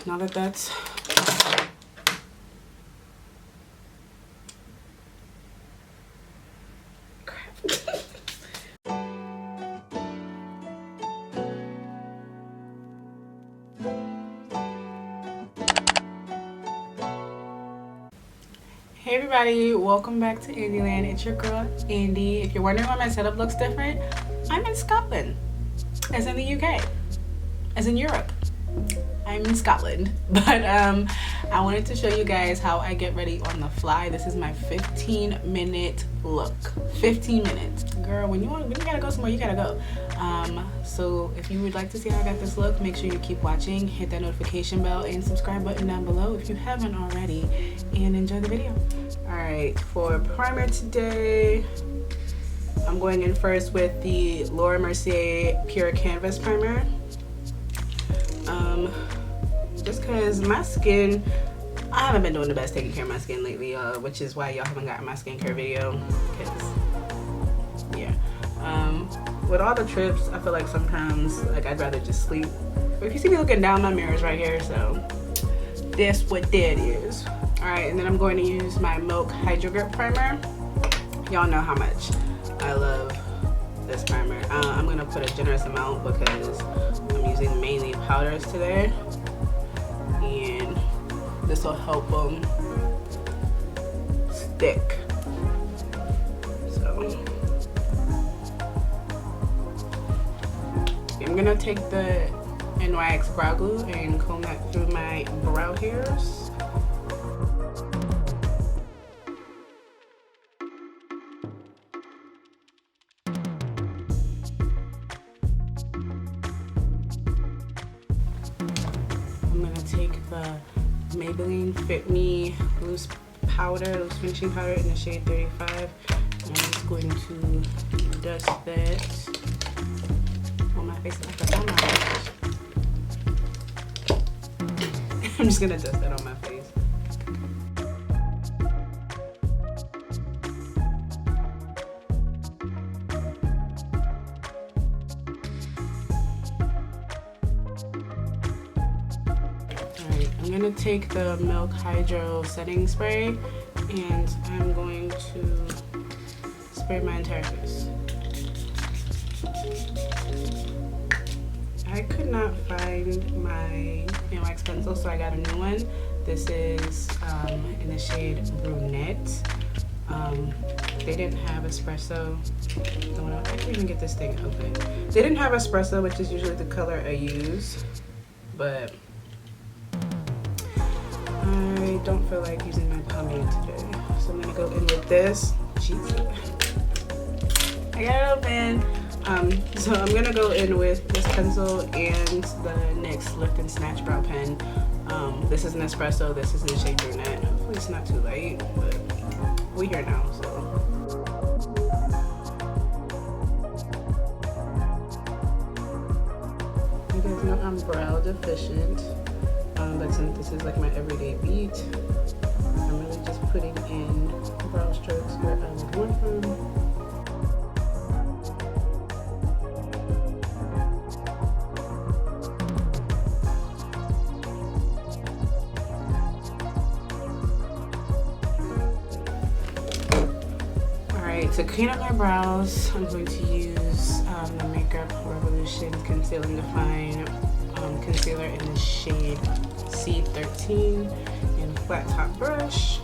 now that that's Hey everybody, welcome back to Andyland. It's your girl Andy. If you're wondering why my setup looks different, I'm in Scotland, as in the UK, as in Europe. I'm in Scotland, but I wanted to show you guys how I get ready on the fly. This is my 15-minute look. 15 minutes, girl. When you gotta go somewhere, you gotta go. So if you would like to see how I got this look, make sure you keep watching, hit that notification bell and subscribe button down below if you haven't already, and enjoy the video. All right, for primer today, I'm going in first with the Laura Mercier Pure Canvas Primer. Just because my skin, I haven't been doing the best taking care of my skin lately, which is why y'all haven't gotten my skincare video, because yeah, with all the trips, I feel like sometimes like I'd rather just sleep. But if you see me looking down, my mirror's right here, so that's what that is. All right, and then I'm going to use my Milk HydroGrip Primer. Y'all know how much I love this primer. I'm gonna put a generous amount because I'm using mainly powders today, and this will help them stick. So I'm gonna take the NYX Brow Glue and comb that through my brow hairs. I'm gonna take the Maybelline Fit Me loose finishing powder in the shade 35. I'm just going to dust that on my face. I'm just gonna dust that on my face. I'm gonna take the Milk Hydro Setting Spray and I'm going to spray my entire face. I could not find my NYX pencil, so I got a new one. This is in the shade Brunette. They didn't have Espresso. I can't even get this thing open. They didn't have Espresso, which is usually the color I use, but I don't feel like using my pomade today, so I'm gonna go in with this. Jesus, I got it open. So I'm gonna go in with this pencil and the NYX Lift and Snatch Brow Pen. This is an Espresso. This is in the shade Brunette. Hopefully it's not too late, but we're here now, so. You guys know I'm brow deficient. But since this is like my everyday beat, I'm really just putting in brow strokes where I would want them. Alright, to clean up my brows, I'm going to use the Makeup Revolution Conceal and Define concealer in the shade C13 and a flat top brush.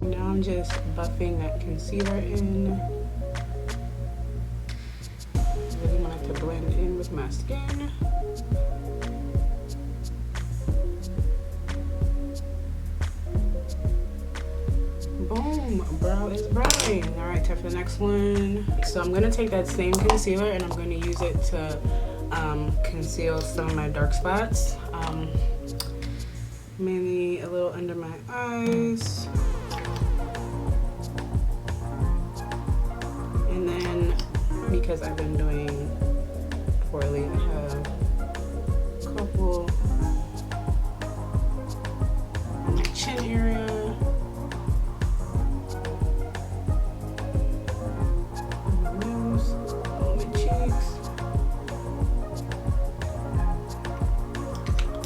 Now I'm just buffing that concealer in. Really want it to blend in with my skin. Boom, brow is browning. All right, time for the next one. So I'm gonna take that same concealer and I'm gonna use it to conceal some of my dark spots. Mainly a little under my eyes. And then because I've been doing foily. I have a couple on my chin area. On my nose, on my cheeks.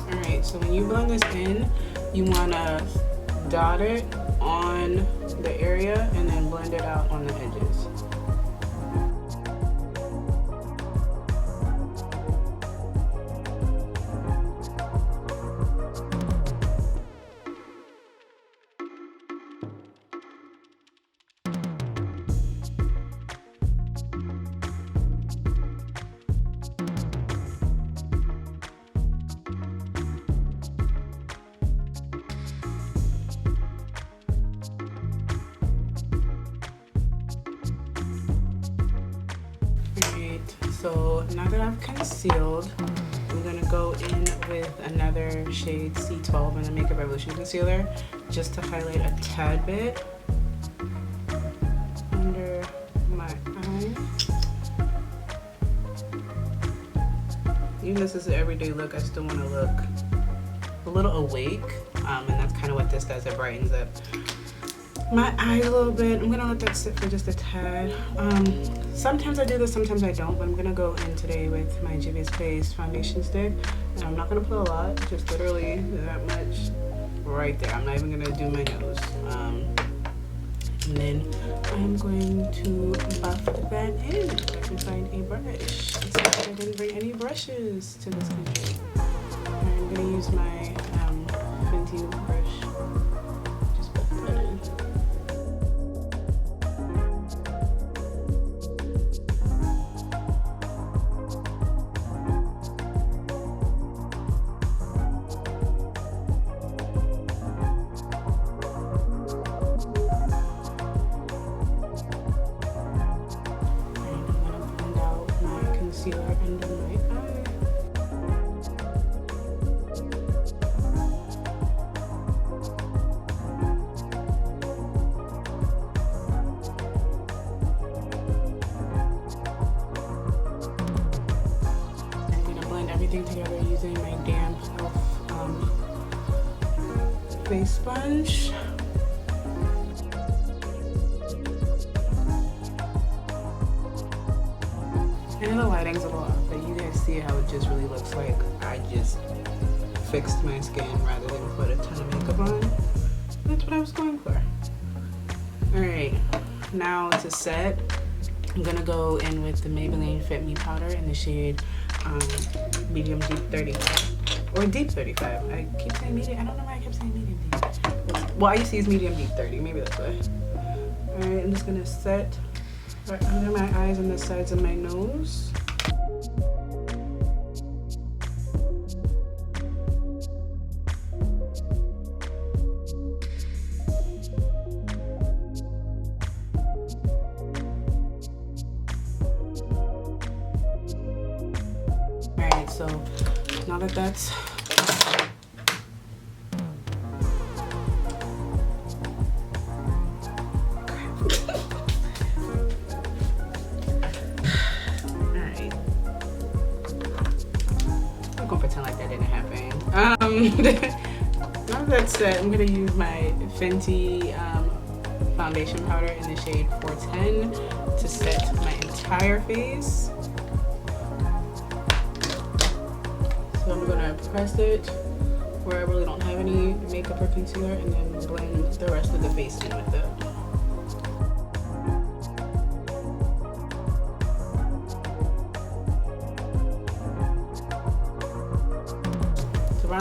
Alright, so when you blend this in, you want to dot it on the area and then blend it out on the edges. So now that I've concealed, I'm gonna go in with another shade C12 in the Makeup Revolution concealer just to highlight a tad bit under my eye. Even though this is an everyday look, I still want to look a little awake, and that's kind of what this does. It brightens up my eye a little bit. I'm gonna let that sit for just a tad. Sometimes I do this, sometimes I don't, but I'm gonna go in today with my Juvia's Face foundation stick, and I'm not gonna put a lot, just literally that much right there. I'm not even gonna do my nose. And then I'm going to buff that in if I can find a brush. Since I didn't bring any brushes to this country. I'm gonna use my Fenty brush. Just buff that in. Under my eye. I'm going to blend everything together using my damp face sponge. I know the lighting's a little off, but you guys see how it just really looks like I just fixed my skin rather than put a ton of makeup on. That's what I was going for. Alright, now to set, I'm gonna go in with the Maybelline Fit Me powder in the shade medium deep 35 or deep 35. I keep saying medium. I don't know why I kept saying medium deep. Well, I used to use medium deep 30. Maybe that's why. Alright, I'm just gonna set right under my eyes and the sides of my nose. Alright, so now that that's now that's set, I'm going to use my Fenty foundation powder in the shade 410 to set my entire face. So I'm going to press it where I really don't have any makeup or concealer and then blend the rest of the face in with it.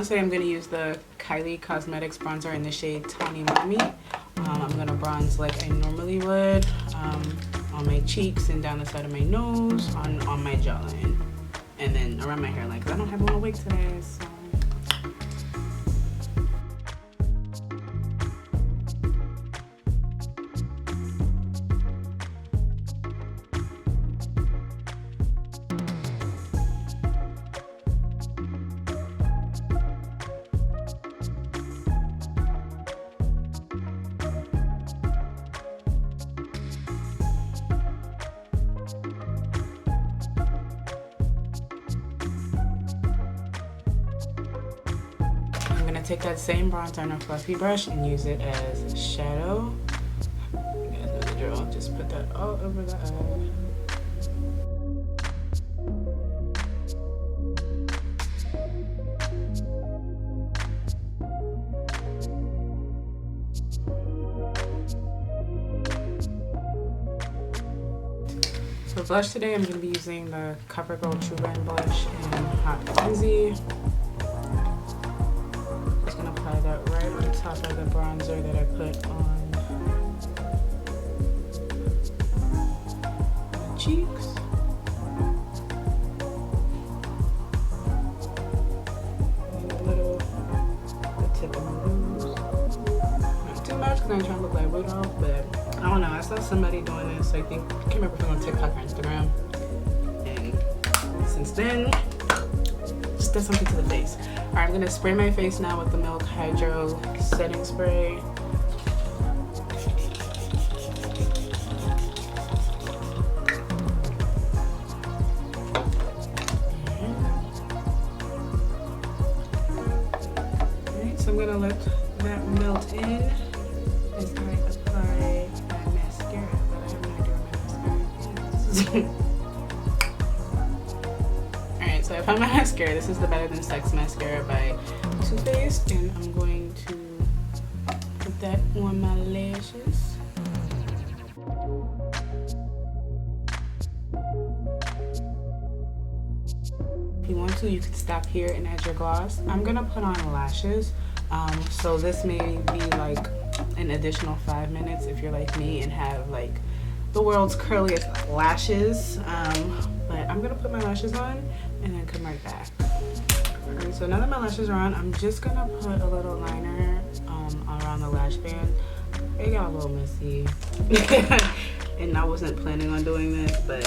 Today I'm going to use the Kylie Cosmetics bronzer in the shade Tawny Mami. I'm going to bronze like I normally would on my cheeks and down the side of my nose, on my jawline, and then around my hairline because I don't have a wig today. So. take that same bronzer on a fluffy brush and use it as shadow. You guys know the drill. Just put that all over the eye. For blush today, I'm going to be using the Covergirl True Blend blush in Hot Fuzzy. Just going to apply that right on top of the bronzer that I put on my cheeks. And a little, the tip of my nose. Not too much because I'm trying to look like Rudolph, but I don't know, I saw somebody doing this, I think, I can't remember if it was on TikTok or Instagram, and since then, just did something to the face. Alright, I'm going to spray my face now with the Milk Hydro Setting Spray. Alright, so I'm going to let that melt in as I apply mascara, but I have no idea what my mascara is. Alright, so I found my mascara. This is the Better Than Sex mascara by Too Faced, and I'm going to put that on my lashes. If you want to, you could stop here and add your gloss. I'm gonna put on lashes, so this may be like an additional 5 minutes if you're like me and have like the world's curliest lashes, but I'm gonna put my lashes on and then come right back. Alright, so now that my lashes are on, I'm just gonna put a little liner around the lash band. It got a little messy and I wasn't planning on doing this, but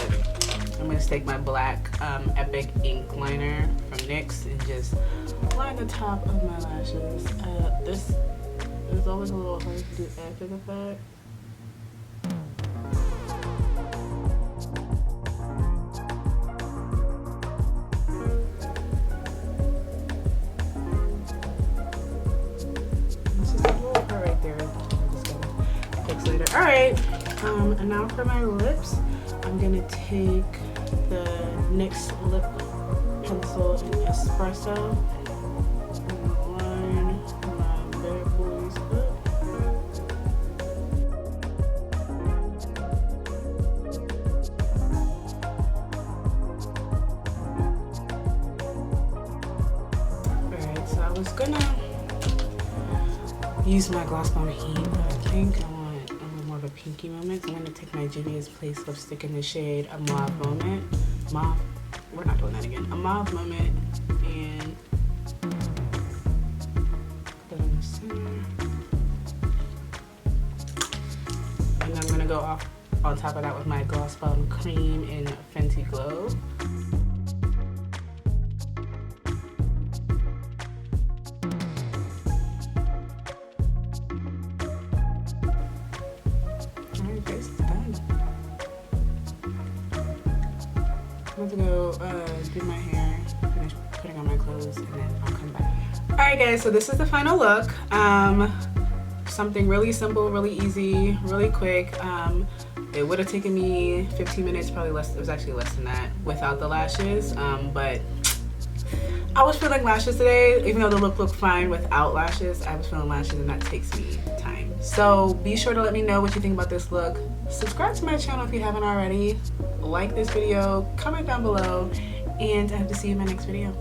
I'm gonna take my black Epic Ink liner from NYX and just line the top of my lashes. This is always a little hard to do after the fact. This is a little part right there. I'm just gonna fix later. Alright, and now for my lips, I'm gonna take the NYX lip pencil in Espresso and line my bad boys up. Alright, so I was gonna use my Glossbomb heat, but I think I want a little more of a pinky moment. I'm gonna take my Juvia's Place lipstick in the shade A Mauve Moment. Mauve, we're not doing that again. A Mauve Moment, and put it in the center. And then I'm gonna go off on top of that with my Glossbomb cream in Fenty Glow. I'm going to go do my hair, finish putting on my clothes, and then I'll come back. Alright guys, so this is the final look. Something really simple, really easy, really quick. It would have taken me 15 minutes, probably less. It was actually less than that without the lashes. But I was feeling lashes today, even though the look looked fine without lashes. I was feeling lashes, and that takes me time. So be sure to let me know what you think about this look. Subscribe to my channel if you haven't already. Like this video, comment down below, and I hope to see you in my next video.